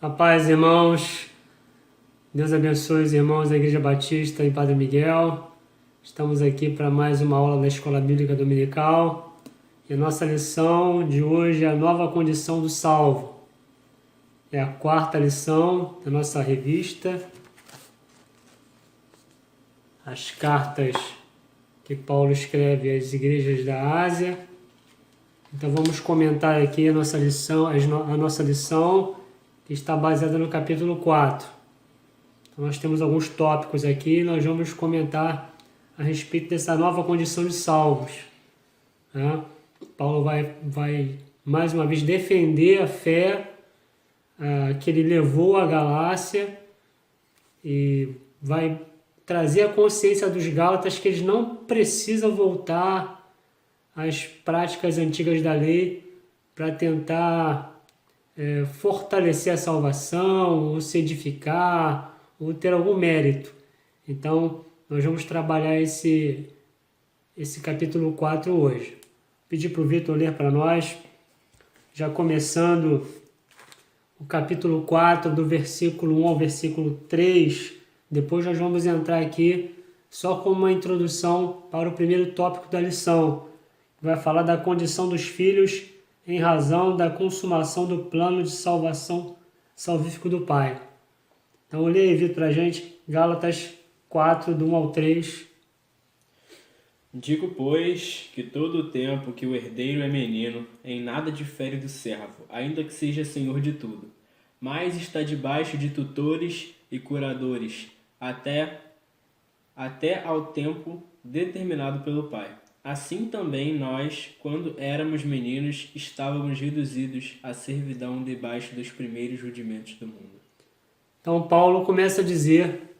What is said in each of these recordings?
A paz, irmãos. Deus abençoe os irmãos da Igreja Batista em Padre Miguel. Estamos aqui para mais uma aula da Escola Bíblica Dominical. E a nossa lição de hoje é a nova condição do salvo. É a quarta lição da nossa revista. As cartas que Paulo escreve às igrejas da Ásia. Então vamos comentar aqui a nossa lição, que está baseada no capítulo 4. Então nós temos alguns tópicos aqui e nós vamos comentar a respeito dessa nova condição de salvos. Paulo vai mais uma vez defender a fé que ele levou à Galácia e vai trazer a consciência dos Gálatas que eles não precisam voltar às práticas antigas da lei para tentar fortalecer a salvação, ou se edificar, ou ter algum mérito. Então, nós vamos trabalhar esse capítulo 4 hoje. Pedir para o Vitor ler para nós, já começando o capítulo 4, do versículo 1 ao versículo 3. Depois nós vamos entrar aqui só com uma introdução para o primeiro tópico da lição, que vai falar da condição dos filhos em razão da consumação do plano de salvação salvífico do Pai. Então, leia aí, Vitor, para a gente, Gálatas 4, do 1 ao 3. Digo, pois, que todo o tempo que o herdeiro é menino, em nada difere do servo, ainda que seja senhor de tudo, mas está debaixo de tutores e curadores, até ao tempo determinado pelo Pai. Assim também nós, quando éramos meninos, estávamos reduzidos à servidão debaixo dos primeiros rudimentos do mundo. Então Paulo começa a dizer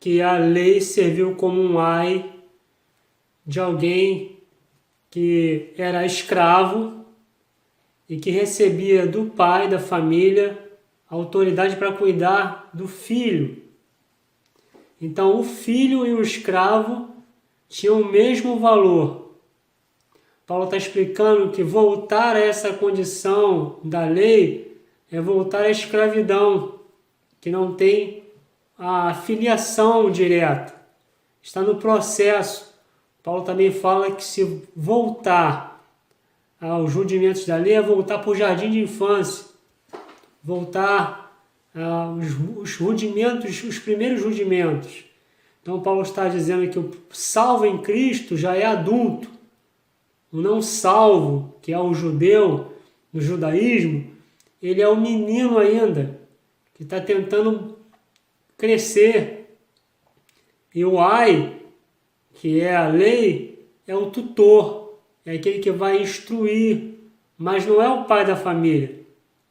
que a lei serviu como um ai de alguém que era escravo e que recebia do pai, da família, a autoridade para cuidar do filho. Então o filho e o escravo tinham o mesmo valor. Paulo está explicando que voltar a essa condição da lei é voltar à escravidão, que não tem a filiação direta, está no processo. Paulo também fala que se voltar aos rudimentos da lei é voltar para o jardim de infância, voltar aos rudimentos, os primeiros rudimentos. Então Paulo está dizendo que o salvo em Cristo já é adulto. O não salvo, que é o judeu, no judaísmo, ele é o menino ainda, que está tentando crescer. E o ai, que é a lei, é o tutor, é aquele que vai instruir, mas não é o pai da família.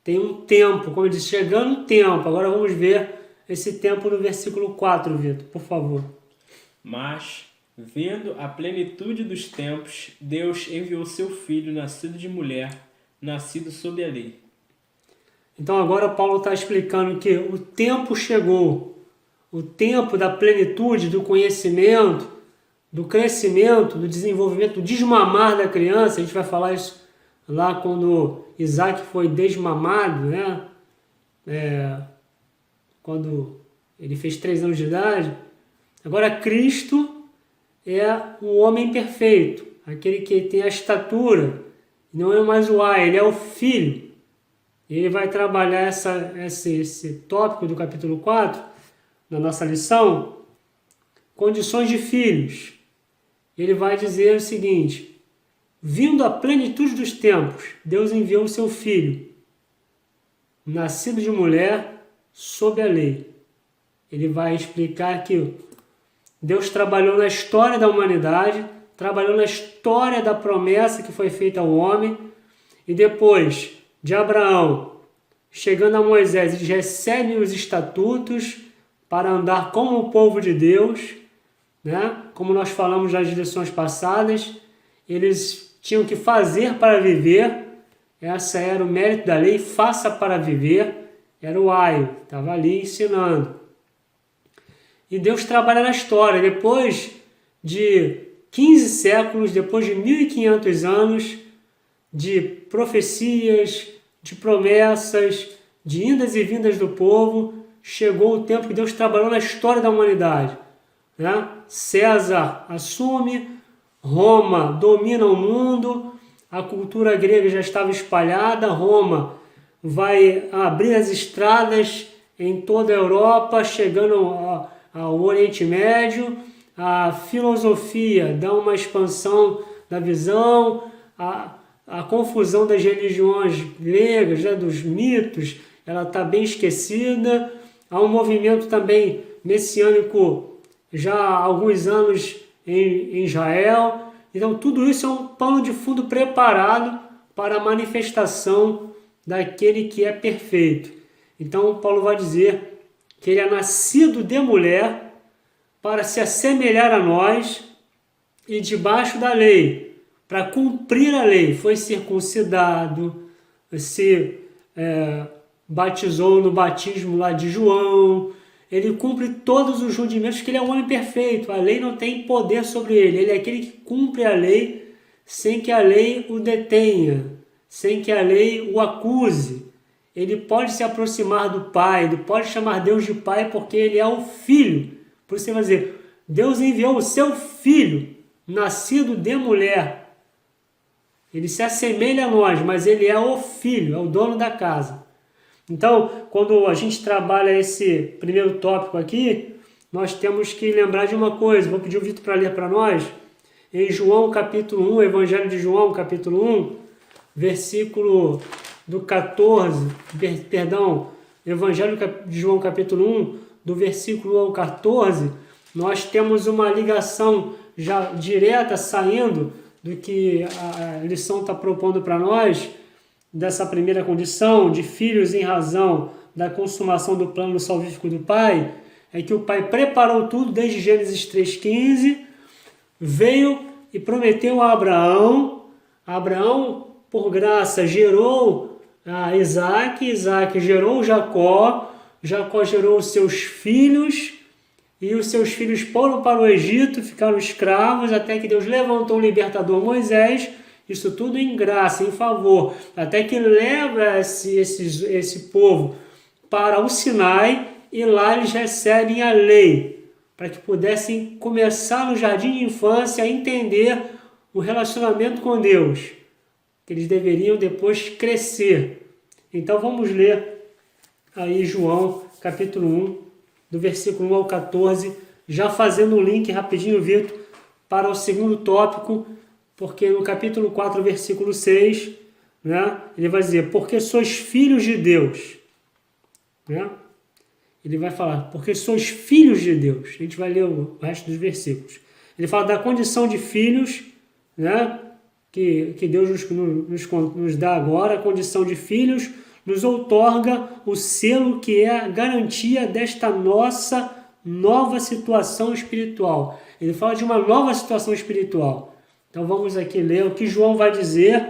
Tem um tempo, como eu disse, chegando o tempo. Agora vamos ver esse tempo no versículo 4, Vitor, por favor. Mas, vendo a plenitude dos tempos, Deus enviou seu filho, nascido de mulher, nascido sob a lei. Então agora Paulo está explicando que o tempo chegou, o tempo da plenitude, do conhecimento, do crescimento, do desenvolvimento, do desmamar da criança. A gente vai falar isso lá quando Isaac foi desmamado, né? Quando ele fez 3 anos de idade. Agora Cristo é um homem perfeito, aquele que tem a estatura, não é mais o ai, ele é o filho. Ele vai trabalhar esse tópico do capítulo 4, na nossa lição, condições de filhos. Ele vai dizer o seguinte: vindo a plenitude dos tempos, Deus enviou o seu filho, nascido de mulher, sob a lei. Ele vai explicar que Deus trabalhou na história da humanidade, trabalhou na história da promessa que foi feita ao homem, e depois de Abraão, chegando a Moisés, eles recebem os estatutos para andar como o povo de Deus, né? Como nós falamos nas lições passadas, eles tinham que fazer para viver. Essa era o mérito da lei, faça para viver, era o aio, estava ali ensinando. E Deus trabalha na história. Depois de 15 séculos, depois de 1.500 anos de profecias, de promessas, de indas e vindas do povo, chegou o tempo que Deus trabalhou na história da humanidade, né? César assume, Roma domina o mundo, a cultura grega já estava espalhada, Roma vai abrir as estradas em toda a Europa, chegando ao Oriente Médio, a filosofia dá uma expansão da visão, a confusão das religiões gregas, né, dos mitos, ela está bem esquecida, há um movimento também messiânico já há alguns anos em Israel. Então tudo isso é um pano de fundo preparado para a manifestação daquele que é perfeito. Então Paulo vai dizer que ele é nascido de mulher para se assemelhar a nós e debaixo da lei, para cumprir a lei, foi circuncidado, se batizou no batismo lá de João, ele cumpre todos os rudimentos, que ele é um homem perfeito, a lei não tem poder sobre ele, ele é aquele que cumpre a lei sem que a lei o detenha, sem que a lei o acuse. Ele pode se aproximar do Pai, ele pode chamar Deus de Pai porque ele é o Filho. Por isso você vai dizer, Deus enviou o seu Filho, nascido de mulher. Ele se assemelha a nós, mas ele é o Filho, é o dono da casa. Então, quando a gente trabalha esse primeiro tópico aqui, nós temos que lembrar de uma coisa. Vou pedir o Vitor para ler para nós. Em João capítulo 1, Evangelho de João capítulo 1, versículo do 14, Evangelho de João capítulo 1, do versículo 1 ao 14, nós temos uma ligação já direta saindo do que a lição está propondo para nós, dessa primeira condição de filhos em razão da consumação do plano salvífico do Pai, é que o Pai preparou tudo desde Gênesis 3,15, veio e prometeu a Abraão. Abraão, por graça, gerou a Isaac, Isaac gerou Jacó, Jacó gerou os seus filhos, e os seus filhos foram para o Egito, ficaram escravos, até que Deus levantou o libertador Moisés, isso tudo em graça, em favor, até que leva esse povo para o Sinai, e lá eles recebem a lei, para que pudessem começar no jardim de infância a entender o relacionamento com Deus, que eles deveriam depois crescer. Então vamos ler aí João capítulo 1, do versículo 1 ao 14, já fazendo um link rapidinho, Vitor, para o segundo tópico, porque no capítulo 4, versículo 6, né, ele vai dizer, porque sois filhos de Deus. Né? Ele vai falar, porque sois filhos de Deus. A gente vai ler o resto dos versículos. Ele fala da condição de filhos, né, que Deus nos dá agora, a condição de filhos, nos outorga o selo que é a garantia desta nossa nova situação espiritual. Ele fala de uma nova situação espiritual. Então vamos aqui ler o que João vai dizer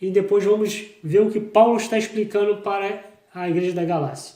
e depois vamos ver o que Paulo está explicando para a igreja da Galácia.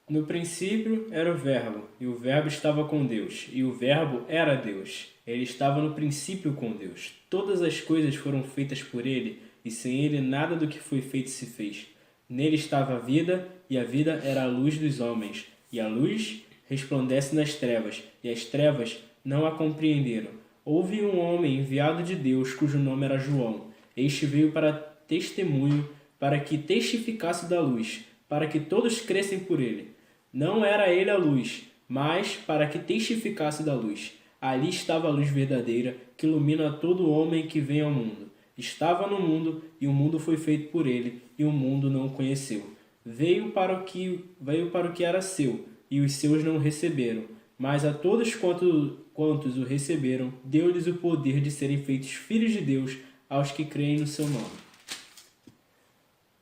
No princípio era o Verbo, e o Verbo estava com Deus, e o Verbo era Deus. Ele estava no princípio com Deus. Todas as coisas foram feitas por ele, e sem ele nada do que foi feito se fez. Nele estava a vida, e a vida era a luz dos homens. E a luz resplandece nas trevas, e as trevas não a compreenderam. Houve um homem enviado de Deus, cujo nome era João. Este veio para testemunho, para que testificasse da luz, para que todos crescem por ele. Não era ele a luz, mas para que testificasse da luz. Ali estava a luz verdadeira, que ilumina todo homem que vem ao mundo. Estava no mundo, e o mundo foi feito por ele, e o mundo não o conheceu. Veio para o que era seu, e os seus não o receberam. Mas a todos quantos o receberam, deu-lhes o poder de serem feitos filhos de Deus, aos que creem no seu nome.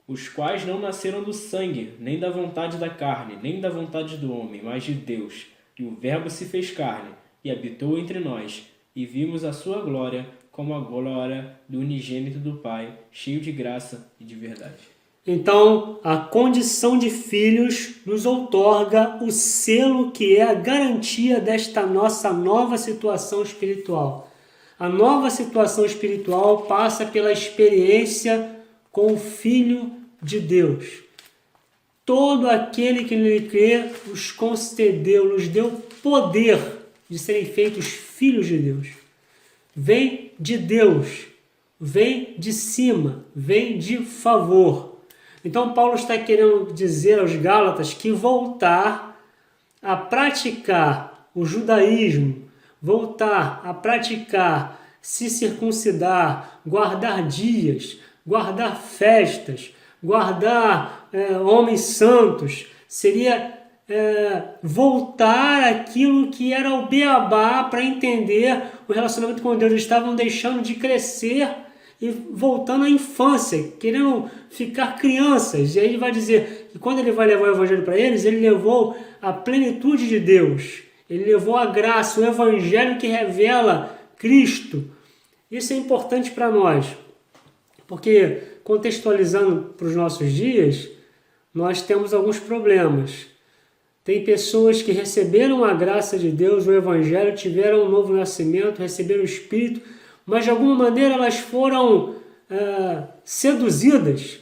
Os quais não nasceram do sangue, nem da vontade da carne, nem da vontade do homem, mas de Deus. E o Verbo se fez carne, e habitou entre nós, e vimos a sua glória, como a glória do unigênito do Pai, cheio de graça e de verdade. Então, a condição de filhos nos outorga o selo que é a garantia desta nossa nova situação espiritual. A nova situação espiritual passa pela experiência com o Filho de Deus. todo aquele que nele crê os concedeu, nos deu poder de serem feitos filhos de Deus. Vem de Deus, vem de cima, vem de favor. Então Paulo está querendo dizer aos Gálatas que voltar a praticar o judaísmo, voltar a praticar, se circuncidar, guardar dias, guardar festas, guardar homens santos, seria voltar àquilo que era o beabá para entender o relacionamento com Deus. Eles estavam deixando de crescer e voltando à infância, querendo ficar crianças. E aí ele vai dizer que quando ele vai levar o evangelho para eles, ele levou a plenitude de Deus, ele levou a graça, o evangelho que revela Cristo. Isso é importante para nós, porque contextualizando para os nossos dias, nós temos alguns problemas. Tem pessoas que receberam a graça de Deus, o evangelho, tiveram um novo nascimento, receberam o Espírito, mas de alguma maneira elas foram seduzidas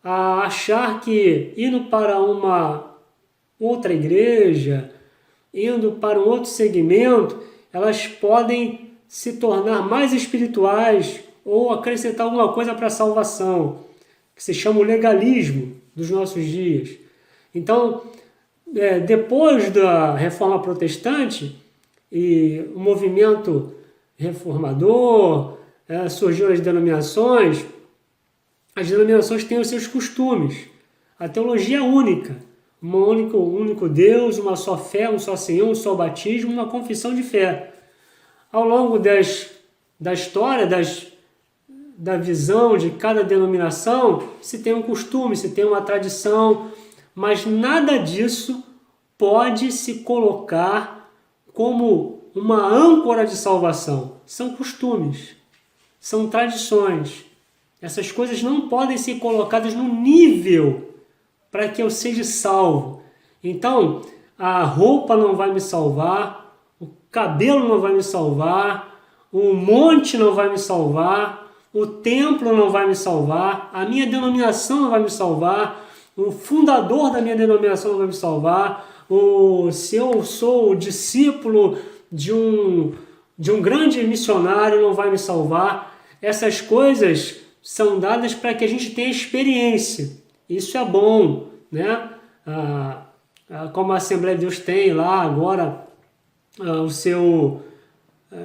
a achar que indo para uma outra igreja, indo para um outro segmento, elas podem se tornar mais espirituais ou acrescentar alguma coisa para a salvação, que se chama o legalismo dos nossos dias. Então, depois da Reforma Protestante e o movimento reformador, surgiram as denominações têm os seus costumes. A teologia é única, um único Deus, uma só fé, um só Senhor, um só batismo, uma confissão de fé. Ao longo da história, da visão de cada denominação, se tem um costume, se tem uma tradição, mas nada disso pode se colocar como uma âncora de salvação. São costumes, são tradições. Essas coisas não podem ser colocadas no nível para que eu seja salvo. Então, a roupa não vai me salvar, o cabelo não vai me salvar, o monte não vai me salvar, o templo não vai me salvar, a minha denominação não vai me salvar, o fundador da minha denominação não vai me salvar, se eu sou o discípulo de um grande missionário não vai me salvar. Essas coisas são dadas para que a gente tenha experiência. Isso é bom, né? Como a Assembleia de Deus tem lá agora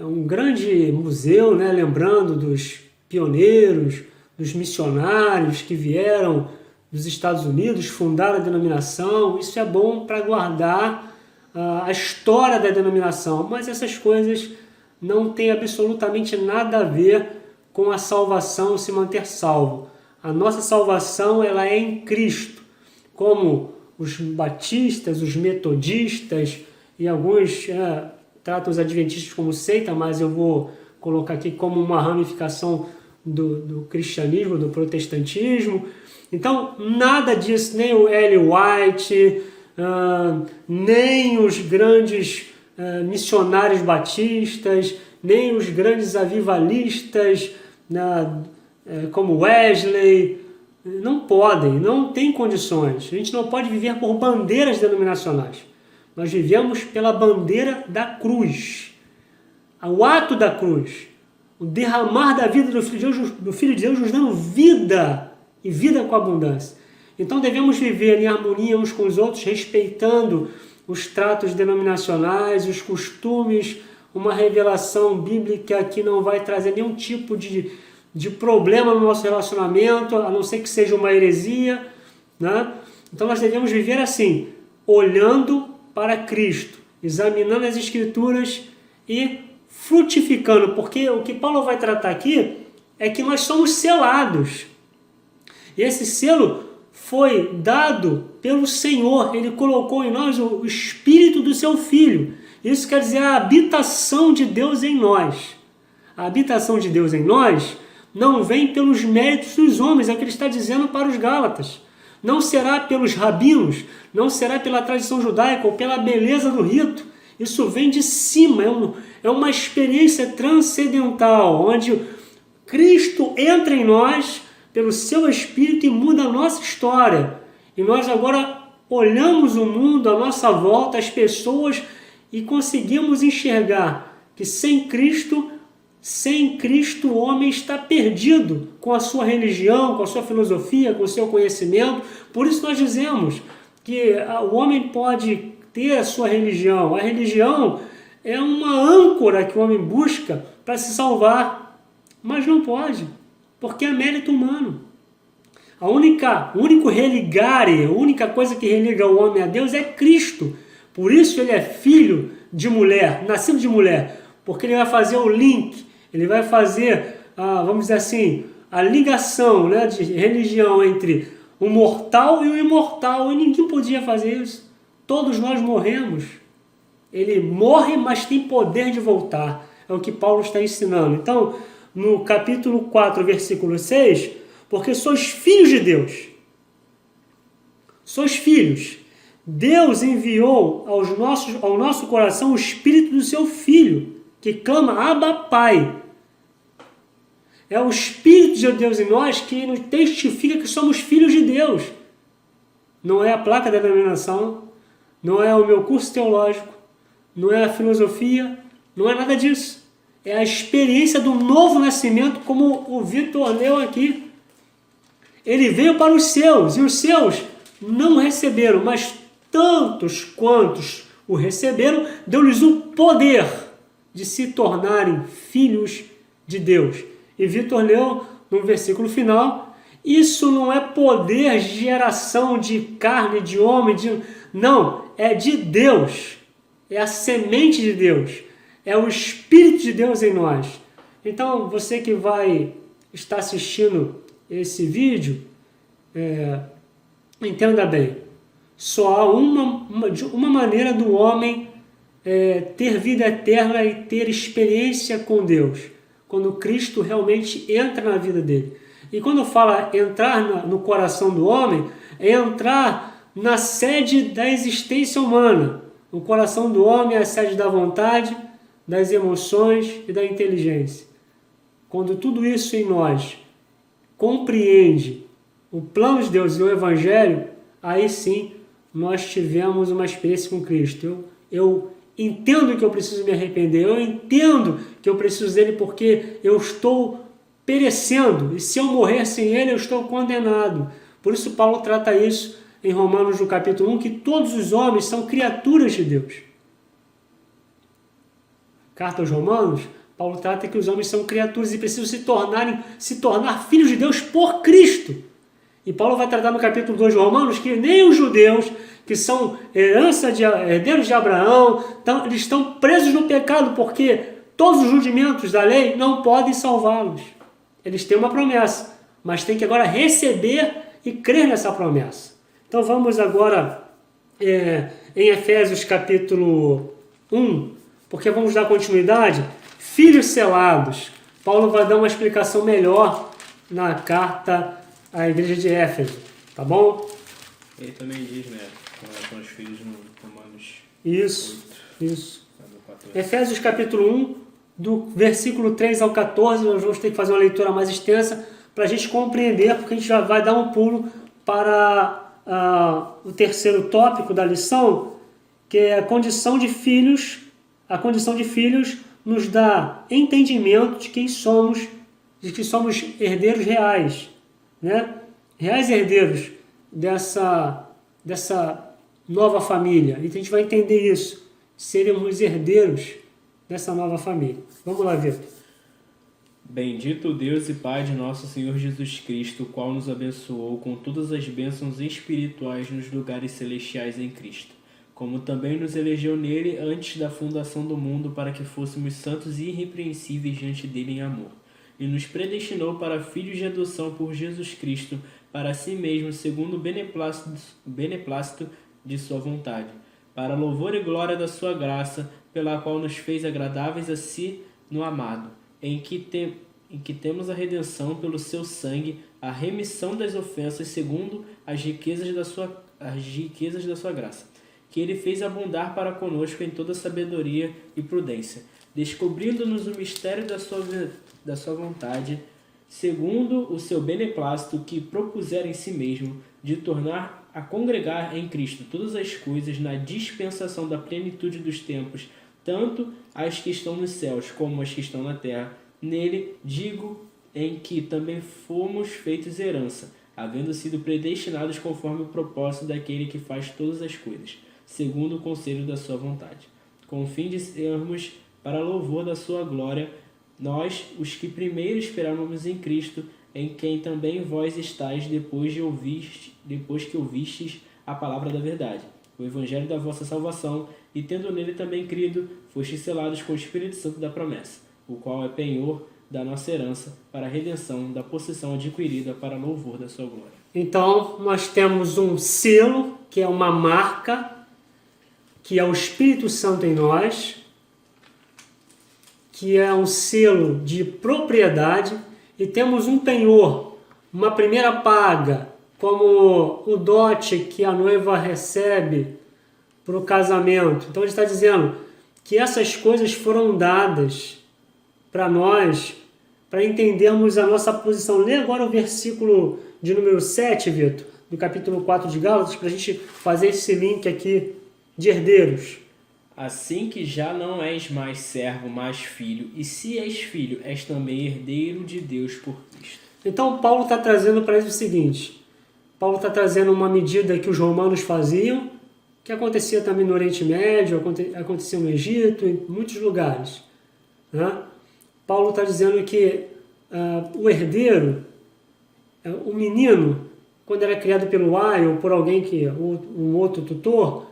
um grande museu, né? Lembrando dos pioneiros, dos missionários que vieram dos Estados Unidos, fundaram a denominação. Isso é bom para guardar a história da denominação, mas essas coisas não têm absolutamente nada a ver com a salvação, se manter salvo. A nossa salvação ela é em Cristo, como os batistas, os metodistas e alguns tratam os adventistas como seita, mas eu vou colocar aqui como uma ramificação do cristianismo, do protestantismo. Então, nada disso, nem o Ellen White, nem os grandes missionários batistas, nem os grandes avivalistas, como Wesley, não podem, não tem condições. A gente não pode viver por bandeiras denominacionais. Nós vivemos pela bandeira da cruz. O ato da cruz, o derramar da vida do Filho de Deus nos dando vida e vida com abundância. Então devemos viver em harmonia uns com os outros, respeitando os tratos denominacionais, os costumes, uma revelação bíblica que não vai trazer nenhum tipo de problema no nosso relacionamento, a não ser que seja uma heresia, né? Então nós devemos viver assim, olhando para Cristo, examinando as Escrituras e frutificando, porque o que Paulo vai tratar aqui é que nós somos selados. E esse selo foi dado pelo Senhor, Ele colocou em nós o Espírito do Seu Filho. Isso quer dizer a habitação de Deus em nós. A habitação de Deus em nós não vem pelos méritos dos homens, é o que ele está dizendo para os Gálatas. Não será pelos rabinos, não será pela tradição judaica ou pela beleza do rito. Isso vem de cima, é uma experiência transcendental, onde Cristo entra em nós pelo seu Espírito e muda a nossa história. E nós agora olhamos o mundo à nossa volta, as pessoas, e conseguimos enxergar que sem Cristo o homem está perdido com a sua religião, com a sua filosofia, com o seu conhecimento. Por isso nós dizemos que o homem pode ter a sua religião. A religião é uma âncora que o homem busca para se salvar, mas não pode, porque é mérito humano. O único religare, a única coisa que religa o homem a Deus é Cristo. Por isso ele é filho de mulher, nascido de mulher, porque ele vai fazer o link, ele vai fazer, vamos dizer assim, a ligação, né, de religião entre o mortal e o imortal, e ninguém podia fazer isso. Todos nós morremos. Ele morre, mas tem poder de voltar. É o que Paulo está ensinando. Então, no capítulo 4, versículo 6, porque sois filhos de Deus. Sois filhos. Deus enviou ao nosso coração o Espírito do seu Filho, que clama, Abba, Pai. É o Espírito de Deus em nós que nos testifica que somos filhos de Deus. Não é a placa da denominação, não é o meu curso teológico, não é a filosofia, não é nada disso. É a experiência do novo nascimento, como o Vitor leu aqui. Ele veio para os seus, e os seus não receberam, mas tantos quantos o receberam, deu-lhes o poder de se tornarem filhos de Deus. E Vitor leu no versículo final, isso não é poder de geração de carne, de homem, não, é de Deus, é a semente de Deus, é o Espírito de Deus em nós. Então, você que vai estar assistindo esse vídeo, entenda bem, só há uma maneira do homem ter vida eterna e ter experiência com Deus, quando Cristo realmente entra na vida dele. E quando fala entrar no coração do homem, é entrar na sede da existência humana. O coração do homem é a sede da vontade, das emoções e da inteligência. Quando tudo isso em nós compreende o plano de Deus e o Evangelho, aí sim nós tivemos uma experiência com Cristo. Eu entendo que eu preciso me arrepender, eu entendo que eu preciso dele porque eu estou perecendo, e se eu morrer sem ele, eu estou condenado. Por isso Paulo trata isso em Romanos, no capítulo 1, que todos os homens são criaturas de Deus. Carta aos Romanos, Paulo trata que os homens são criaturas e precisam se tornar filhos de Deus por Cristo. E Paulo vai tratar no capítulo 2 de Romanos que nem os judeus, que são herdeiros de Abraão, eles estão presos no pecado, porque todos os rudimentos da lei não podem salvá-los. Eles têm uma promessa, mas têm que agora receber e crer nessa promessa. Então vamos agora em Efésios capítulo 1, porque vamos dar continuidade. Filhos selados. Paulo vai dar uma explicação melhor na carta à igreja de Éfeso, tá bom? Ele também diz, né, com relação aos filhos no Romanos 8. Isso. Efésios capítulo 1, do versículo 3 ao 14, nós vamos ter que fazer uma leitura mais extensa para a gente compreender, porque a gente já vai dar um pulo para o terceiro tópico da lição, que é a condição de filhos. A condição de filhos nos dá entendimento de quem somos, de que somos herdeiros reais, né? Reais herdeiros dessa nova família. E a gente vai entender isso, seremos herdeiros dessa nova família. Vamos lá ver. Bendito Deus e Pai de nosso Senhor Jesus Cristo, o qual nos abençoou com todas as bênçãos espirituais nos lugares celestiais em Cristo, como também nos elegeu nele antes da fundação do mundo para que fôssemos santos e irrepreensíveis diante dele em amor, e nos predestinou para filhos de adoção por Jesus Cristo, para si mesmo, segundo o beneplácito de sua vontade, para louvor e glória da sua graça, pela qual nos fez agradáveis a si no amado, em que temos a redenção pelo seu sangue, a remissão das ofensas, segundo as riquezas da sua graça, que ele fez abundar para conosco em toda sabedoria e prudência, descobrindo-nos o mistério da sua vontade, segundo o seu beneplácito que propusera em si mesmo, de tornar a congregar em Cristo todas as coisas na dispensação da plenitude dos tempos, tanto as que estão nos céus como as que estão na terra. Nele, digo, em que também fomos feitos herança, havendo sido predestinados conforme o propósito daquele que faz todas as coisas, segundo o conselho da sua vontade, com o fim de sermos para louvor da sua glória, nós, os que primeiro esperávamos em Cristo, em quem também vós estáis depois que ouvistes a palavra da verdade, o evangelho da vossa salvação, e tendo nele também crido, fostes selados com o Espírito Santo da promessa, o qual é penhor da nossa herança para a redenção da possessão adquirida para louvor da sua glória. Então, nós temos um selo, que é uma marca, que é o Espírito Santo em nós, que é um selo de propriedade, e temos um penhor, uma primeira paga, como o dote que a noiva recebe para o casamento. Então ele está dizendo que essas coisas foram dadas para nós, para entendermos a nossa posição. Lê agora o versículo de número 7, Vitor, do capítulo 4 de Gálatas, para a gente fazer esse link aqui de herdeiros. Assim que já não és mais servo, mas filho, e se és filho, és também herdeiro de Deus por Cristo. Então Paulo está trazendo para isso o seguinte, Paulo está trazendo uma medida que os romanos faziam, que acontecia também no Oriente Médio, acontecia no Egito, em muitos lugares, né? Paulo está dizendo que o herdeiro, o menino, quando era criado pelo pai ou por alguém um outro tutor,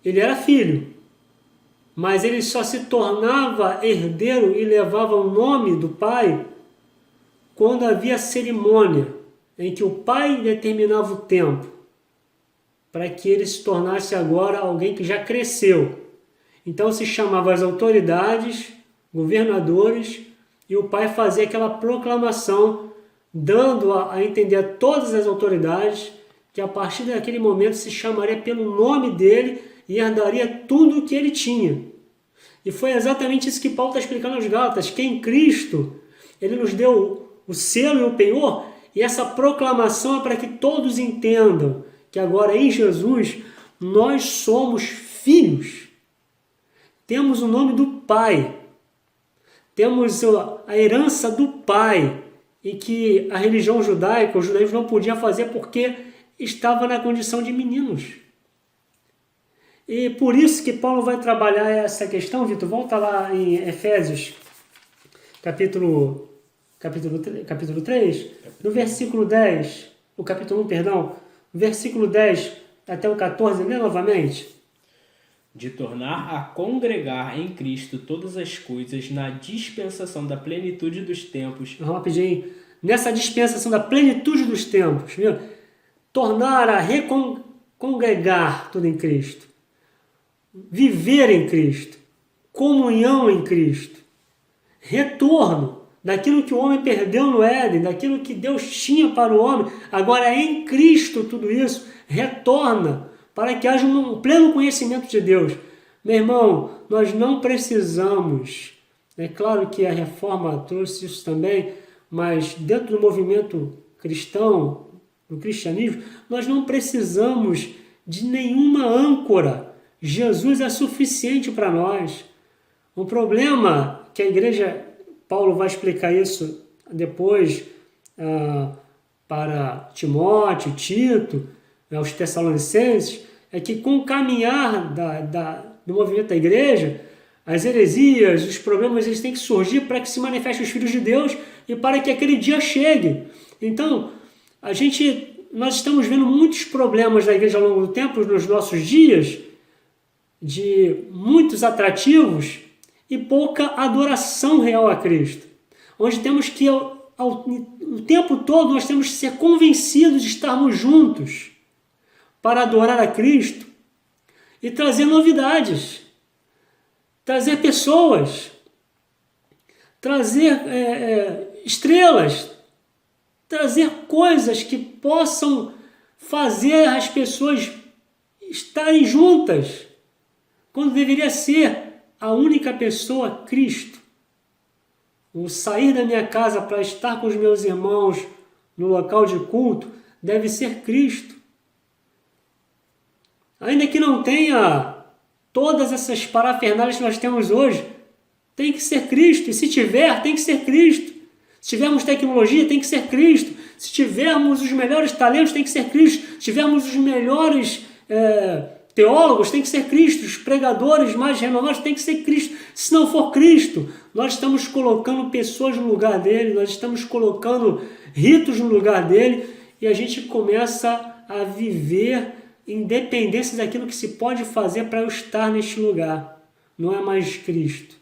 ele era filho, mas ele só se tornava herdeiro e levava o nome do pai quando havia cerimônia em que o pai determinava o tempo para que ele se tornasse agora alguém que já cresceu. Então se chamava as autoridades, governadores, e o pai fazia aquela proclamação, dando a entender a todas as autoridades que a partir daquele momento se chamaria pelo nome dele e herdaria tudo o que ele tinha. E foi exatamente isso que Paulo está explicando aos Gálatas, que em Cristo ele nos deu o selo e o penhor, e essa proclamação é para que todos entendam que agora em Jesus nós somos filhos. Temos o nome do Pai, temos a herança do Pai, e que a religião judaica, os judeus não podiam fazer porque estava na condição de meninos. E por isso que Paulo vai trabalhar essa questão, Vitor, volta lá em Efésios, capítulo 3, no versículo 10, o capítulo 1, perdão, versículo 10 até o 14, lê novamente. De tornar a congregar em Cristo todas as coisas na dispensação da plenitude dos tempos. Rapidinho. Nessa dispensação da plenitude dos tempos, viu? Tornar a congregar tudo em Cristo. Viver em Cristo. Comunhão em Cristo. Retorno daquilo que o homem perdeu no Éden, daquilo que Deus tinha para o homem. Agora em Cristo tudo isso retorna para que haja um pleno conhecimento de Deus. Meu irmão, nós não precisamos, é claro que a reforma trouxe isso também, mas dentro do movimento cristão, do cristianismo, nós não precisamos de nenhuma âncora. Jesus é suficiente para nós. O problema que a igreja, Paulo vai explicar isso depois para Timóteo, Tito, aos Tessalonicenses, é que com o caminhar do movimento da igreja, as heresias, os problemas, eles têm que surgir para que se manifestem os filhos de Deus e para que aquele dia chegue. Então, nós estamos vendo muitos problemas da igreja ao longo do tempo, nos nossos dias, de muitos atrativos e pouca adoração real a Cristo. Onde temos que, o tempo todo, nós temos que ser convencidos de estarmos juntos para adorar a Cristo e trazer novidades, trazer pessoas, trazer estrelas, trazer coisas que possam fazer as pessoas estarem juntas, quando deveria ser a única pessoa Cristo. O sair da minha casa para estar com os meus irmãos no local de culto deve ser Cristo. Ainda que não tenha todas essas parafernálias que nós temos hoje, tem que ser Cristo. E se tiver, tem que ser Cristo. Se tivermos tecnologia, tem que ser Cristo. Se tivermos os melhores talentos, tem que ser Cristo. Se tivermos os melhores teólogos, tem que ser Cristo. Os pregadores mais renomados, tem que ser Cristo. Se não for Cristo, nós estamos colocando pessoas no lugar dele, nós estamos colocando ritos no lugar dele, e a gente começa a viver independência daquilo que se pode fazer para eu estar neste lugar. Não é mais Cristo.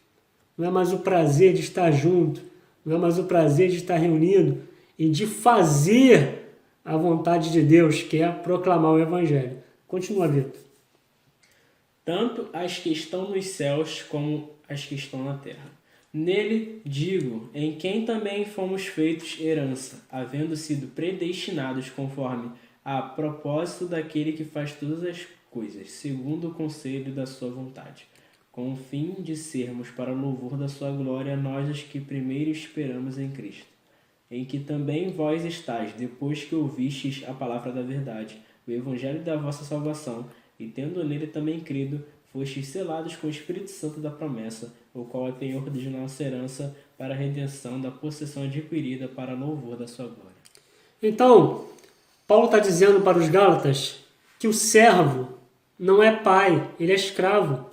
Não é mais o prazer de estar junto. Não é mais o prazer de estar reunido e de fazer a vontade de Deus, que é proclamar o Evangelho. Continua, Vitor. Tanto as que estão nos céus como as que estão na terra. Nele, digo, em quem também fomos feitos herança, havendo sido predestinados conforme a propósito daquele que faz todas as coisas, segundo o conselho da sua vontade, com o fim de sermos para o louvor da sua glória, nós os que primeiro esperamos em Cristo, em que também vós estáis, depois que ouvistes a palavra da verdade, o evangelho da vossa salvação, e tendo nele também crido, fostes selados com o Espírito Santo da promessa, o qual é penhor de nossa herança para a redenção da possessão adquirida para louvor da sua glória. Então, Paulo está dizendo para os Gálatas que o servo não é pai, ele é escravo.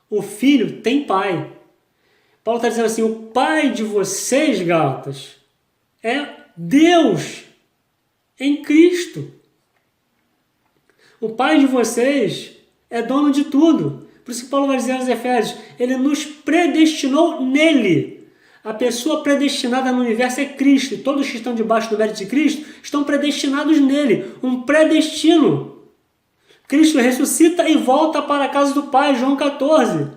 O filho tem pai. Paulo está dizendo assim, o pai de vocês, Gálatas, é Deus em Cristo. O pai de vocês é dono de tudo. Por isso que Paulo vai dizer aos Efésios, ele nos predestinou nele. A pessoa predestinada no universo é Cristo. E todos que estão debaixo do mérito de Cristo estão predestinados nele. Um predestino. Cristo ressuscita e volta para a casa do Pai. João 14.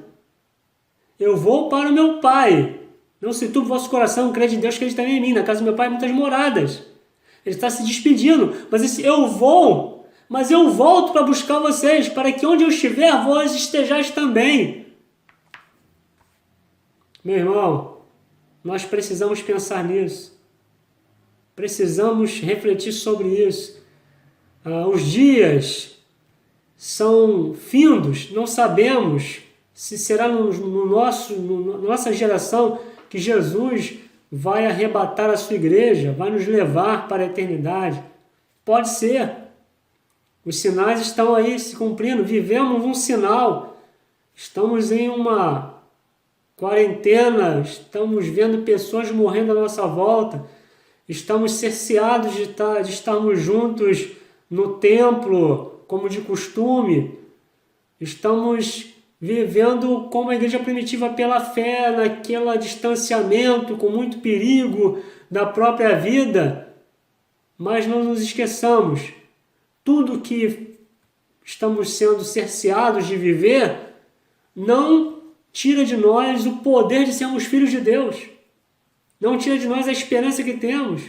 Eu vou para o meu Pai. Não se turbe o vosso coração, crede em Deus, crede também em mim. Na casa do meu Pai há muitas moradas. Ele está se despedindo. Mas esse eu vou, mas eu volto para buscar vocês, para que onde eu estiver, vós estejais também. Meu irmão, nós precisamos pensar nisso. Precisamos refletir sobre isso. Os dias são findos, não sabemos se será na nossa geração que Jesus vai arrebatar a sua igreja, vai nos levar para a eternidade. Pode ser. Os sinais estão aí se cumprindo. Vivemos um sinal. Estamos em uma quarentena, estamos vendo pessoas morrendo à nossa volta, estamos cerceados de estarmos juntos no templo, como de costume, estamos vivendo como a igreja primitiva pela fé, naquele distanciamento, com muito perigo da própria vida, mas não nos esqueçamos, tudo que estamos sendo cerceados de viver, não tira de nós o poder de sermos filhos de Deus. Não tira de nós a esperança que temos.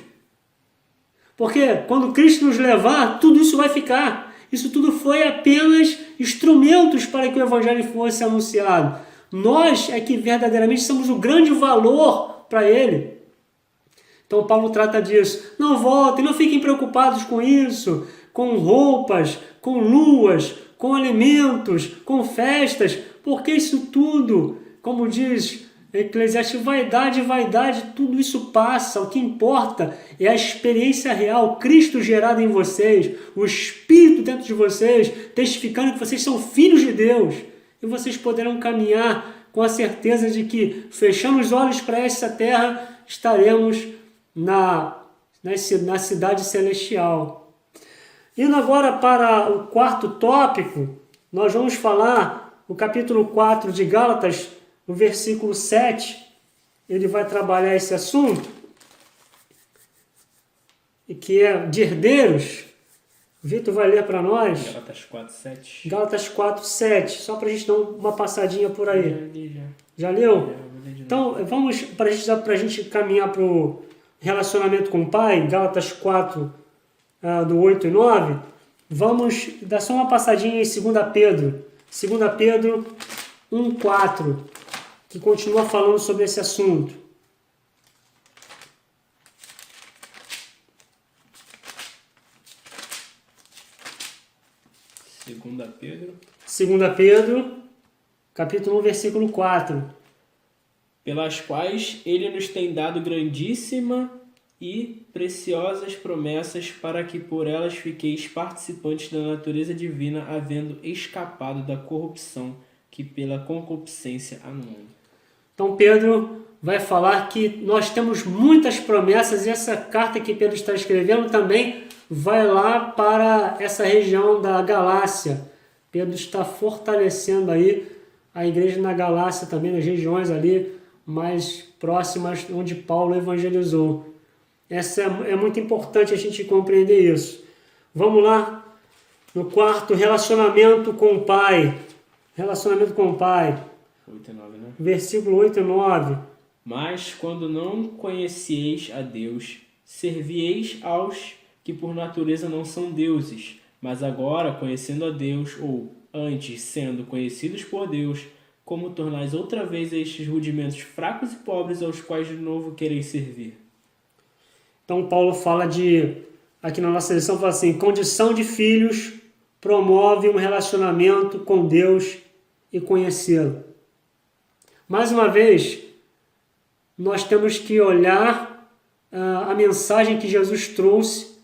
Porque quando Cristo nos levar, tudo isso vai ficar. Isso tudo foi apenas instrumentos para que o Evangelho fosse anunciado. Nós é que verdadeiramente somos o grande valor para Ele. Então Paulo trata disso. Não voltem, não fiquem preocupados com isso, com roupas, com luas, com alimentos, com festas, porque isso tudo, como diz Eclesiastes, vaidade, tudo isso passa. O que importa é a experiência real, Cristo gerado em vocês, o Espírito dentro de vocês, testificando que vocês são filhos de Deus. E vocês poderão caminhar com a certeza de que, fechando os olhos para essa terra, estaremos na cidade celestial. Indo agora para o quarto tópico, nós vamos falar o capítulo 4 de Gálatas, no versículo 7, ele vai trabalhar esse assunto, e que é de herdeiros. Vitor vai ler para nós. Gálatas 4, 7. Gálatas 4, 7, só para a gente dar uma passadinha por aí. Já leu? Então, vamos, para a gente caminhar para o relacionamento com o Pai, Gálatas 4, do 8 e 9, vamos dar só uma passadinha em 2 Pedro. 2 Pedro 1, 4, que continua falando sobre esse assunto. Segunda Pedro. 2 Pedro, capítulo 1, versículo 4. Pelas quais ele nos tem dado grandíssima e preciosas promessas para que por elas fiqueis participantes da natureza divina, havendo escapado da corrupção que pela concupiscência há no mundo. Então Pedro vai falar que nós temos muitas promessas e essa carta que Pedro está escrevendo também vai lá para essa região da Galácia. Pedro está fortalecendo aí a igreja na Galácia também, nas regiões ali mais próximas onde Paulo evangelizou. Essa é muito importante a gente compreender isso. Vamos lá no quarto, relacionamento com o Pai. Relacionamento com o Pai. 8 e 9, né? Versículo 8 e 9. Mas quando não conhecieis a Deus, servieis aos que por natureza não são deuses, mas agora, conhecendo a Deus, ou antes sendo conhecidos por Deus, como tornais outra vez estes rudimentos fracos e pobres aos quais de novo quereis servir? Então Paulo fala aqui na nossa lição, fala assim, condição de filhos promove um relacionamento com Deus e conhecê-lo. Mais uma vez, nós temos que olhar a mensagem que Jesus trouxe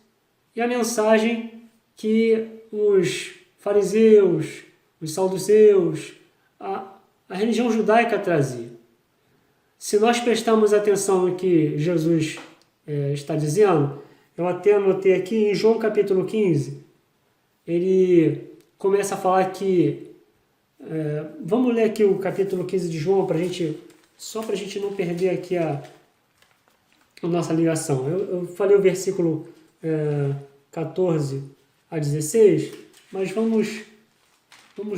e a mensagem que os fariseus, os saduceus, a religião judaica trazia. Se nós prestarmos atenção no que Jesus está dizendo, eu até anotei aqui em João capítulo 15, ele começa a falar que, vamos ler aqui o capítulo 15 de João, só para a gente não perder aqui a nossa ligação. Eu falei o versículo 14 a 16, mas vamos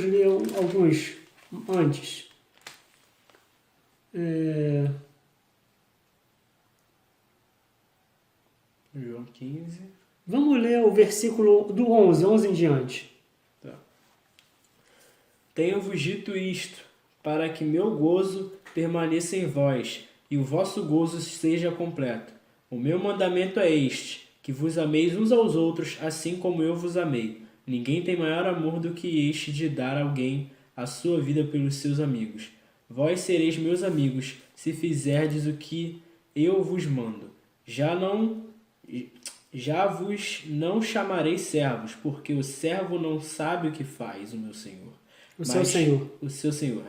ler alguns antes. João 15. Vamos ler o versículo do 11 em diante. Tá. Tenho-vos dito isto, para que meu gozo permaneça em vós, e o vosso gozo seja completo. O meu mandamento é este, que vos ameis uns aos outros, assim como eu vos amei. Ninguém tem maior amor do que este de dar a alguém a sua vida pelos seus amigos. Vós sereis meus amigos, se fizerdes o que eu vos mando. Já vos não chamarei servos, porque o servo não sabe o que faz o meu senhor. Seu Senhor. O seu senhor,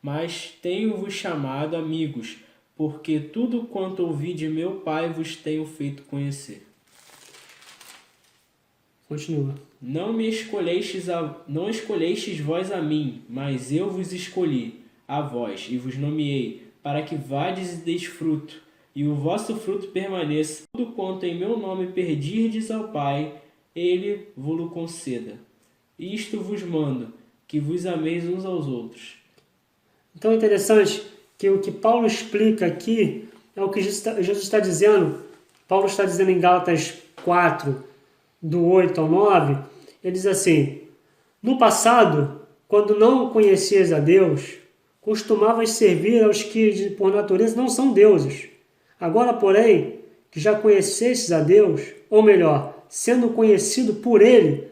Mas tenho-vos chamado amigos, porque tudo quanto ouvi de meu Pai vos tenho feito conhecer. Continua. Não escolhestes vós a mim, mas eu vos escolhi a vós, e vos nomeei, para que vades e deis fruto, e o vosso fruto permaneça. Tudo quanto em meu nome pedirdes ao Pai, ele vos conceda. Isto vos mando, que vos ameis uns aos outros. Então é interessante que o que Paulo explica aqui é o que Jesus está dizendo. Paulo está dizendo em Gálatas 4, do 8 ao 9, ele diz assim, no passado, quando não conhecias a Deus, costumavas servir aos que por natureza não são deuses. Agora, porém, que já conhecestes a Deus, ou melhor, sendo conhecido por Ele,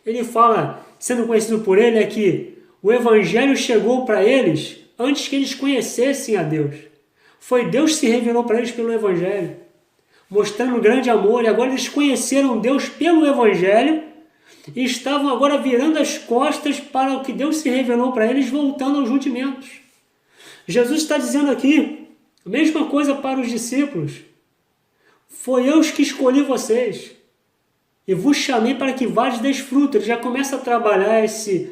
ele fala, sendo conhecido por Ele, é que o Evangelho chegou para eles antes que eles conhecessem a Deus. Foi Deus que se revelou para eles pelo Evangelho, mostrando um grande amor, e agora eles conheceram Deus pelo Evangelho e estavam agora virando as costas para o que Deus se revelou para eles, voltando aos rudimentos. Jesus está dizendo aqui, a mesma coisa para os discípulos. Foi eu que escolhi vocês e vos chamei para que vades deis fruto. Ele já começa a trabalhar esse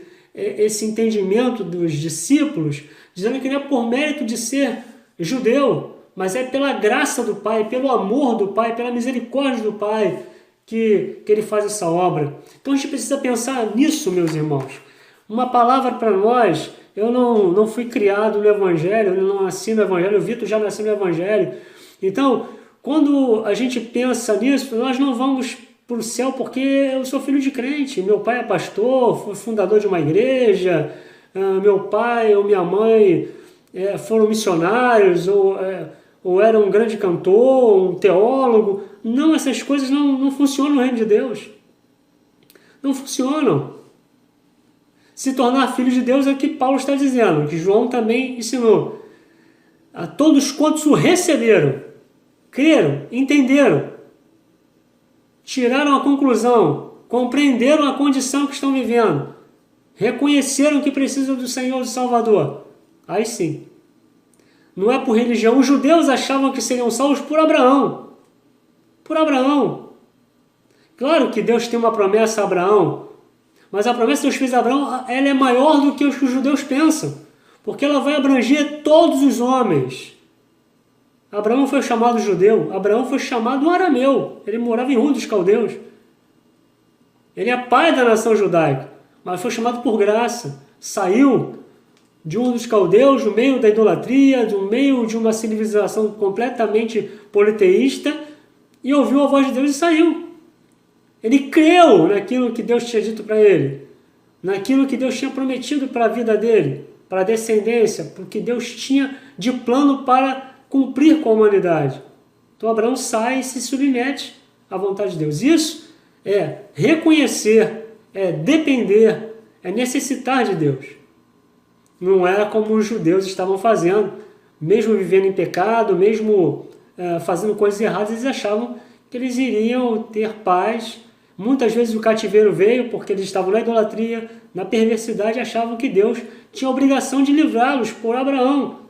entendimento dos discípulos, dizendo que não é por mérito de ser judeu, mas é pela graça do Pai, pelo amor do Pai, pela misericórdia do Pai que ele faz essa obra. Então a gente precisa pensar nisso, meus irmãos. Uma palavra para nós, eu não fui criado no Evangelho, eu não nasci no Evangelho, o Vitor já nasceu no Evangelho. Então, quando a gente pensa nisso, nós não vamos para o céu porque eu sou filho de crente, meu pai é pastor, foi fundador de uma igreja, meu pai ou minha mãe foram missionários, ou era um grande cantor, um teólogo. Não, essas coisas não funcionam no reino de Deus. Não funcionam. se tornar filho de Deus é o que Paulo está dizendo, que João também ensinou. A todos quantos o receberam, creram, entenderam, tiraram a conclusão, compreenderam a condição que estão vivendo, reconheceram que precisam do Senhor do Salvador. Aí sim. Não é por religião. Os judeus achavam que seriam salvos por Abraão. Por Abraão. Claro que Deus tem uma promessa a Abraão, mas a promessa que Deus fez a Abraão, ela é maior do que os judeus pensam, porque ela vai abranger todos os homens. Abraão foi chamado judeu, Abraão foi chamado arameu, ele morava em Ur dos Caldeus. Ele é pai da nação judaica, mas foi chamado por graça. Saiu de Ur dos Caldeus, no meio da idolatria, no meio de uma civilização completamente politeísta, e ouviu a voz de Deus e saiu. Ele creu naquilo que Deus tinha dito para ele, naquilo que Deus tinha prometido para a vida dele, para a descendência, porque Deus tinha de plano para cumprir com a humanidade. Então Abraão sai e se submete à vontade de Deus. Isso é reconhecer, é depender, é necessitar de Deus. Não era como os judeus estavam fazendo, mesmo vivendo em pecado, mesmo fazendo coisas erradas, eles achavam que eles iriam ter paz. Muitas vezes o cativeiro veio porque eles estavam na idolatria, na perversidade, achavam que Deus tinha a obrigação de livrá-los por Abraão.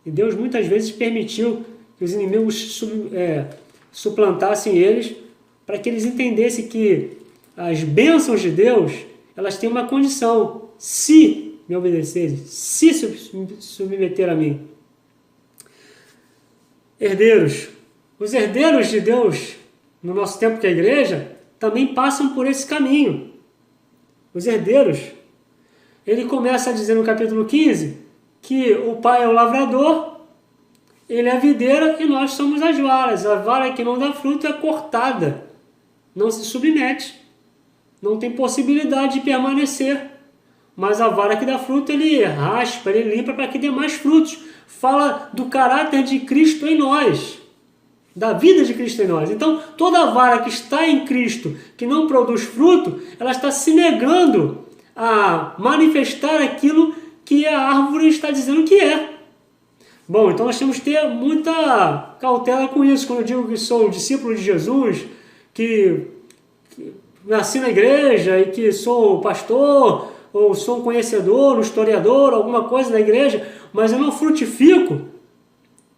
E Deus muitas vezes permitiu que os inimigos suplantassem eles, para que eles entendessem que as bênçãos de Deus, elas têm uma condição: se me obedecerem, se submeter a mim. Herdeiros. Os herdeiros de Deus, no nosso tempo que é a igreja, também passam por esse caminho. Os herdeiros. Ele começa a dizer no capítulo 15 que o pai é o lavrador, ele é a videira e nós somos as varas. A vara que não dá fruto é cortada, não se submete, não tem possibilidade de permanecer. Mas a vara que dá fruto, ele raspa, ele limpa para que dê mais frutos. Fala do caráter de Cristo em nós, da vida de Cristo em nós. Então, toda vara que está em Cristo, que não produz fruto, ela está se negando a manifestar aquilo que a árvore está dizendo que é. Bom, então nós temos que ter muita cautela com isso. Quando eu digo que sou discípulo de Jesus, que nasci na igreja e que sou pastor, ou sou um conhecedor, um historiador, alguma coisa da igreja, mas eu não frutifico,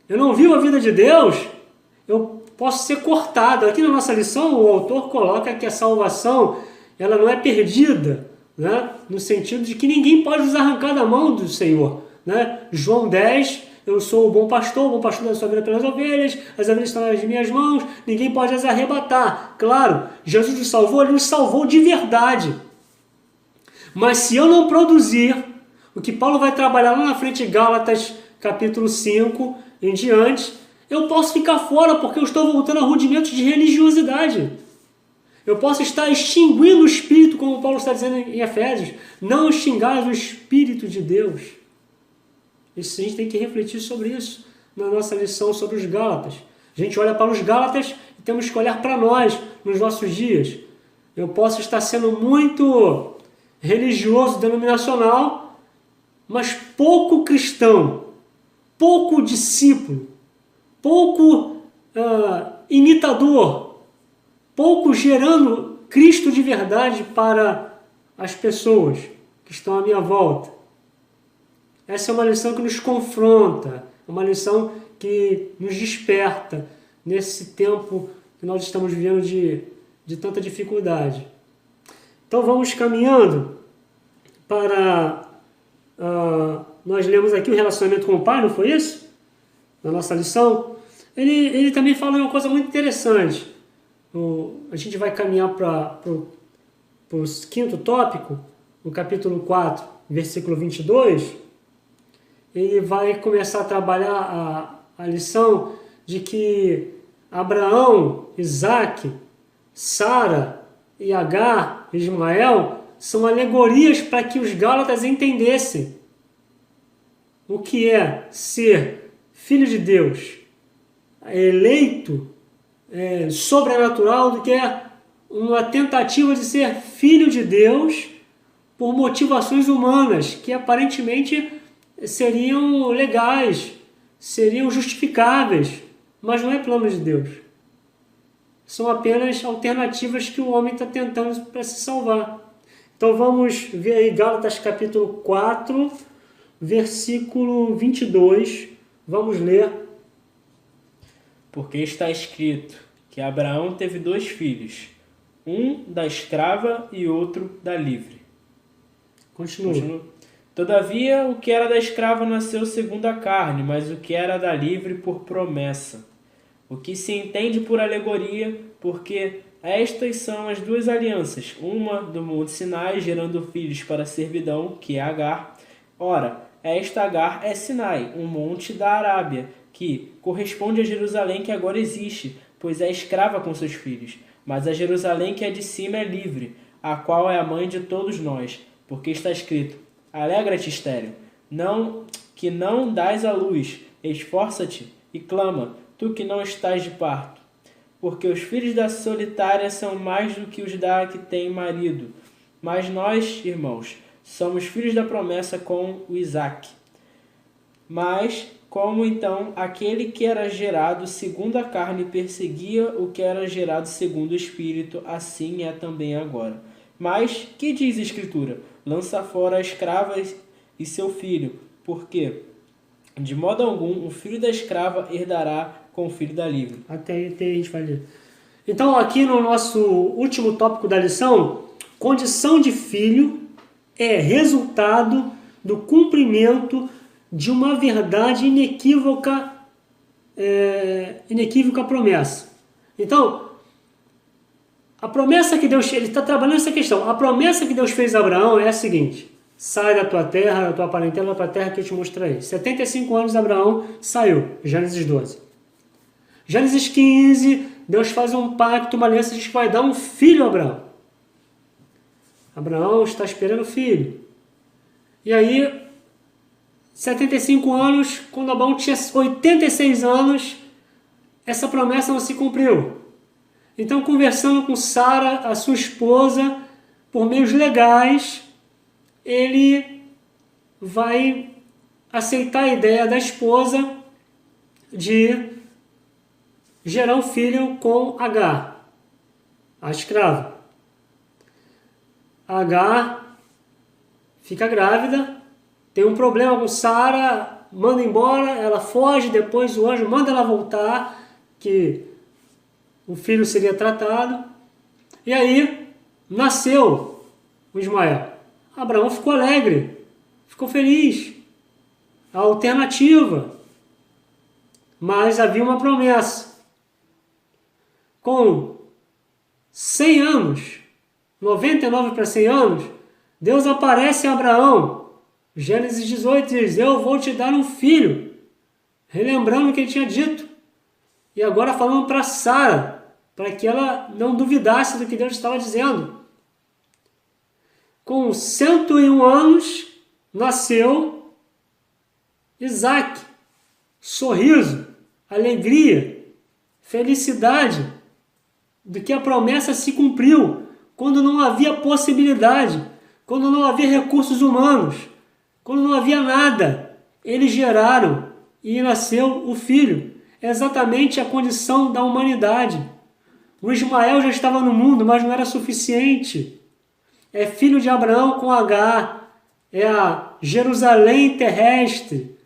eu não vivo a vida de Deus, eu posso ser cortado. Aqui na nossa lição, o autor coloca que a salvação, ela não é perdida, né? No sentido de que ninguém pode nos arrancar da mão do Senhor, né? João 10, eu sou o bom pastor da sua vida pelas ovelhas, as ovelhas estão nas minhas mãos, ninguém pode as arrebatar. Claro, Jesus nos salvou, ele nos salvou de verdade. Mas se eu não produzir, o que Paulo vai trabalhar lá na frente de Gálatas, capítulo 5, em diante, eu posso ficar fora porque eu estou voltando a rudimentos de religiosidade. Eu posso estar extinguindo o Espírito, como Paulo está dizendo em Efésios. Não extingar o Espírito de Deus. Isso, a gente tem que refletir sobre isso na nossa lição sobre os Gálatas. A gente olha para os Gálatas e temos que olhar para nós nos nossos dias. Eu posso estar sendo muito religioso, denominacional, mas pouco cristão, pouco discípulo, pouco imitador, pouco gerando Cristo de verdade para as pessoas que estão à minha volta. Essa é uma lição que nos confronta, uma lição que nos desperta nesse tempo que nós estamos vivendo de tanta dificuldade. Então vamos caminhando para... nós lemos aqui o relacionamento com o Pai, não foi isso? Na nossa lição. Ele também fala uma coisa muito interessante. A gente vai caminhar para o quinto tópico, no capítulo 4, versículo 22. Ele vai começar a trabalhar a lição de que Abraão, Isaque, Sara e Agar, Ismael, são alegorias para que os Gálatas entendessem o que é ser filho de Deus, eleito, sobrenatural, do que é uma tentativa de ser filho de Deus por motivações humanas que aparentemente seriam legais, seriam justificáveis, mas não é plano de Deus. São apenas alternativas que o homem está tentando para se salvar. Então vamos ver aí Gálatas capítulo 4, versículo 22. Vamos ler. Porque está escrito que Abraão teve 2 filhos, um da escrava e outro da livre. Continua. Todavia, o que era da escrava nasceu segundo a carne, mas o que era da livre por promessa. O que se entende por alegoria, porque estas são as 2 alianças, uma do Monte Sinai, gerando filhos para a servidão, que é Agar. Ora, esta Agar é Sinai, um monte da Arábia, que corresponde a Jerusalém que agora existe, pois é escrava com seus filhos. Mas a Jerusalém que é de cima é livre, a qual é a mãe de todos nós, porque está escrito: Alegra-te, estéril, que não dás à luz, esforça-te e clama, tu que não estás de parto. Porque os filhos da solitária são mais do que os da que tem marido. Mas nós, irmãos, somos filhos da promessa com o Isaque. Mas, como então aquele que era gerado segundo a carne perseguia o que era gerado segundo o Espírito, assim é também agora. Mas, que diz a Escritura? Lança fora a escrava e seu filho, porque, de modo algum, o filho da escrava herdará com o filho da livre. Até aí a gente vai ler. Então, aqui no nosso último tópico da lição, condição de filho é resultado do cumprimento de uma verdade inequívoca promessa. Então, a promessa que Deus... Ele está trabalhando essa questão. A promessa que Deus fez a Abraão é a seguinte: sai da tua terra, da tua parentela, para a terra que eu te mostrarei. 75 anos Abraão saiu. Gênesis 12. Gênesis 15, Deus faz um pacto, uma aliança, diz que vai dar um filho a Abraão. Abraão está esperando filho. E aí, 75 anos, quando Abraão tinha 86 anos, essa promessa não se cumpriu. Então, conversando com Sara, a sua esposa, por meios legais, ele vai aceitar a ideia da esposa de gerar um filho com Agar, a escrava. Agar fica grávida, tem um problema com Sara, manda embora, ela foge, depois o anjo manda ela voltar, que o filho seria tratado. E aí nasceu o Ismael. Abraão ficou alegre, ficou feliz. A alternativa. Mas havia uma promessa. Com 100 anos, 99 para 100 anos, Deus aparece a Abraão. Gênesis 18 diz: eu vou te dar um filho. Relembrando o que ele tinha dito. E agora falando para Sara, para que ela não duvidasse do que Deus estava dizendo. Com 101 anos, nasceu Isaque. Sorriso, alegria, felicidade, do que a promessa se cumpriu, quando não havia possibilidade, quando não havia recursos humanos, quando não havia nada. Eles geraram e nasceu o filho. É exatamente a condição da humanidade. O Ismael já estava no mundo, mas não era suficiente. É filho de Abraão com Agar, é a Jerusalém terrestre,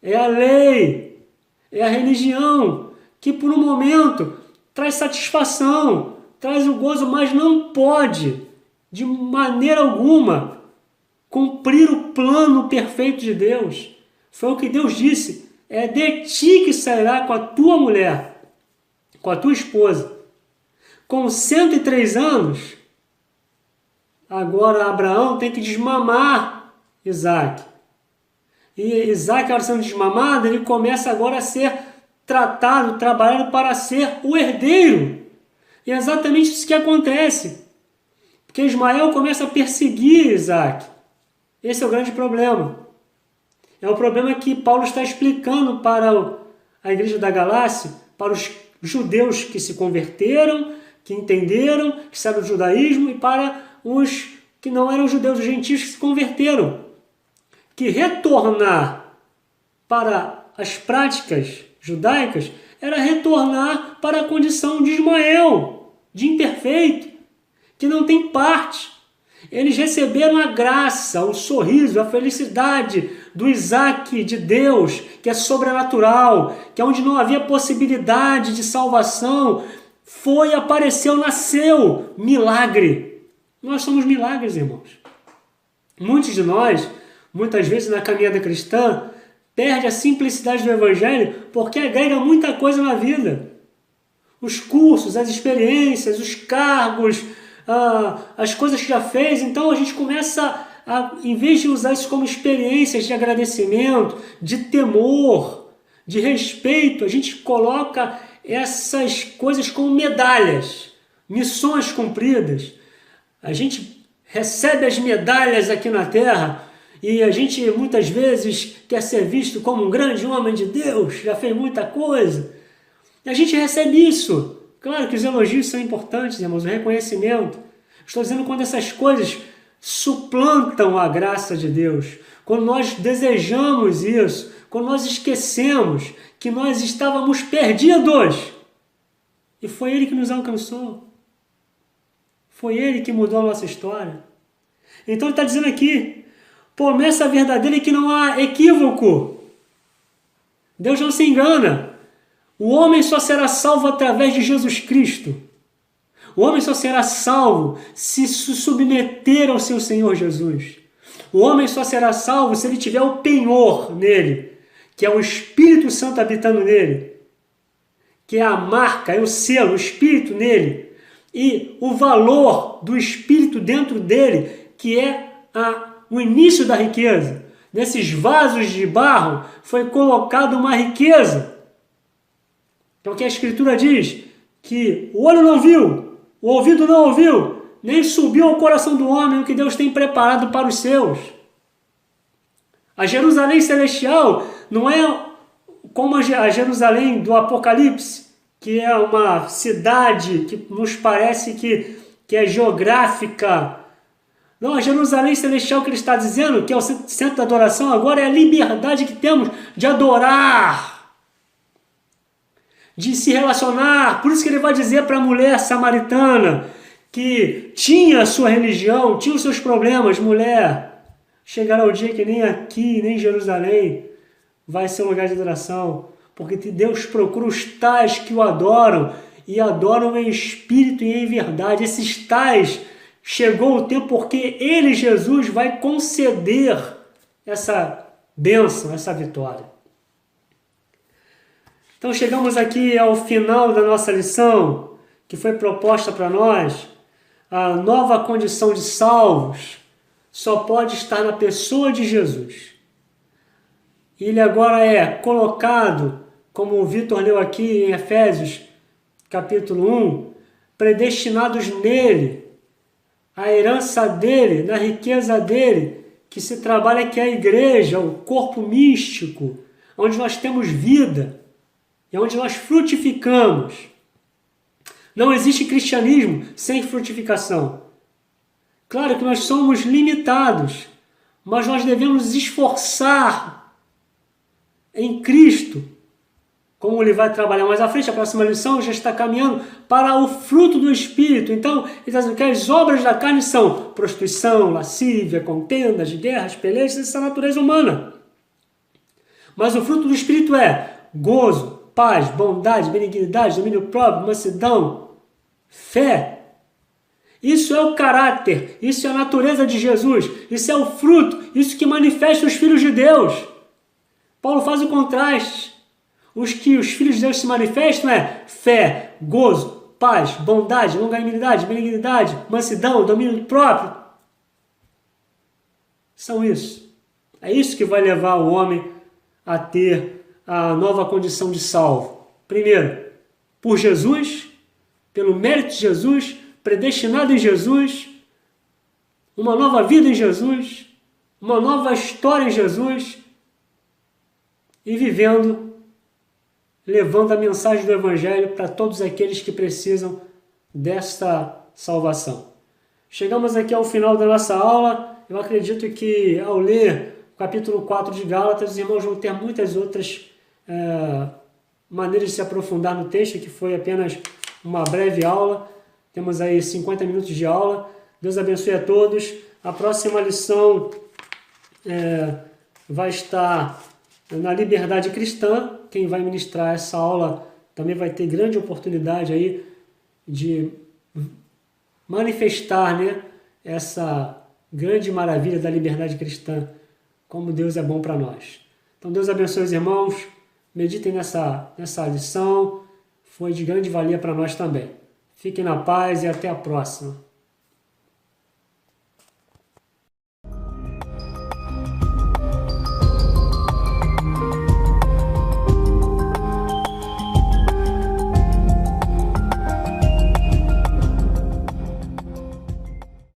é a lei, é a religião, que por um momento traz satisfação, traz o gozo, mas não pode, de maneira alguma, cumprir o plano perfeito de Deus. Foi o que Deus disse: é de ti que sairá com a tua mulher, com a tua esposa. Com 103 anos, agora Abraão tem que desmamar Isaque. E Isaque, ao sendo desmamado, ele começa agora a ser tratado, trabalhado para ser o herdeiro. E é exatamente isso que acontece. Porque Ismael começa a perseguir Isaque. Esse é o grande problema. É o problema que Paulo está explicando para a igreja da Galácia, para os judeus que se converteram, que entenderam, que sabem o judaísmo, e para os que não eram judeus, os gentios que se converteram, que retornar para as práticas judaicas era retornar para a condição de Ismael, de imperfeito, que não tem parte. Eles receberam a graça, o sorriso, a felicidade do Isaac de Deus, que é sobrenatural, que é onde não havia possibilidade de salvação, apareceu, nasceu, milagre. Nós somos milagres, irmãos. Muitos de nós, muitas vezes na caminhada cristã, perde a simplicidade do Evangelho porque agrega muita coisa na vida. Os cursos, as experiências, os cargos, as coisas que já fez. Então a gente começa em vez de usar isso como experiências de agradecimento, de temor, de respeito, a gente coloca essas coisas como medalhas, missões cumpridas. A gente recebe as medalhas aqui na Terra e a gente muitas vezes quer ser visto como um grande homem de Deus, já fez muita coisa. E a gente recebe isso. Claro que os elogios são importantes, irmãos, o reconhecimento. Estou dizendo quando essas coisas suplantam a graça de Deus, quando nós desejamos isso, quando nós esquecemos que nós estávamos perdidos e foi Ele que nos alcançou. Foi Ele que mudou a nossa história. Então ele está dizendo aqui, promessa verdadeira e que não há equívoco. Deus não se engana. O homem só será salvo através de Jesus Cristo. O homem só será salvo se submeter ao seu Senhor Jesus. O homem só será salvo se ele tiver o penhor nele, que é o Espírito Santo habitando nele, que é a marca, é o selo, o Espírito nele, e o valor do Espírito dentro dele, que é o início da riqueza. Nesses vasos de barro foi colocada uma riqueza. Então, o que a Escritura diz? Que o olho não viu, o ouvido não ouviu, nem subiu ao coração do homem o que Deus tem preparado para os seus. A Jerusalém celestial não é como a Jerusalém do Apocalipse, que é uma cidade que nos parece que é geográfica. Não, a Jerusalém celestial que ele está dizendo, que é o centro da adoração, agora é a liberdade que temos de adorar, de se relacionar. Por isso que ele vai dizer para a mulher samaritana, que tinha a sua religião, tinha os seus problemas, mulher, chegará o dia que nem aqui, nem em Jerusalém vai ser um lugar de adoração, porque Deus procura os tais que o adoram, e adoram em espírito e em verdade. Esses tais, chegou o tempo porque Ele, Jesus, vai conceder essa bênção, essa vitória. Então chegamos aqui ao final da nossa lição, que foi proposta para nós. A nova condição de salvos só pode estar na pessoa de Jesus. Ele agora é colocado, como o Vitor leu aqui em Efésios, capítulo 1, predestinados nele, a herança dele, na riqueza dele, que se trabalha, que é a igreja, o corpo místico, onde nós temos vida, e onde nós frutificamos. Não existe cristianismo sem frutificação. Claro que nós somos limitados, mas nós devemos nos esforçar em Cristo, como ele vai trabalhar mais à frente. A próxima lição já está caminhando para o fruto do Espírito. Então, ele está dizendo que as obras da carne são prostituição, lascívia, contendas, guerras, pelejas, essa é a natureza humana. Mas o fruto do Espírito é gozo, paz, bondade, benignidade, domínio próprio, mansidão, fé. Isso é o caráter, isso é a natureza de Jesus, isso é o fruto, isso que manifesta os filhos de Deus. Paulo faz o contraste. Os filhos de Deus se manifestam é fé, gozo, paz, bondade, longanimidade, benignidade, mansidão, domínio próprio. São isso. É isso que vai levar o homem a ter a nova condição de salvo. Primeiro, por Jesus, pelo mérito de Jesus, predestinado em Jesus, uma nova vida em Jesus, uma nova história em Jesus, e vivendo, levando a mensagem do Evangelho para todos aqueles que precisam desta salvação. chegamos aqui ao final da nossa aula. Eu acredito que ao ler o capítulo 4 de Gálatas, os irmãos vão ter muitas outras maneiras de se aprofundar no texto, que foi apenas uma breve aula. Temos aí 50 minutos de aula. Deus abençoe a todos. A próxima lição vai estar na liberdade cristã. Quem vai ministrar essa aula também vai ter grande oportunidade aí de manifestar, né, essa grande maravilha da liberdade cristã, como Deus é bom para nós. Então Deus abençoe os irmãos, meditem nessa lição, foi de grande valia para nós também. Fiquem na paz e até a próxima.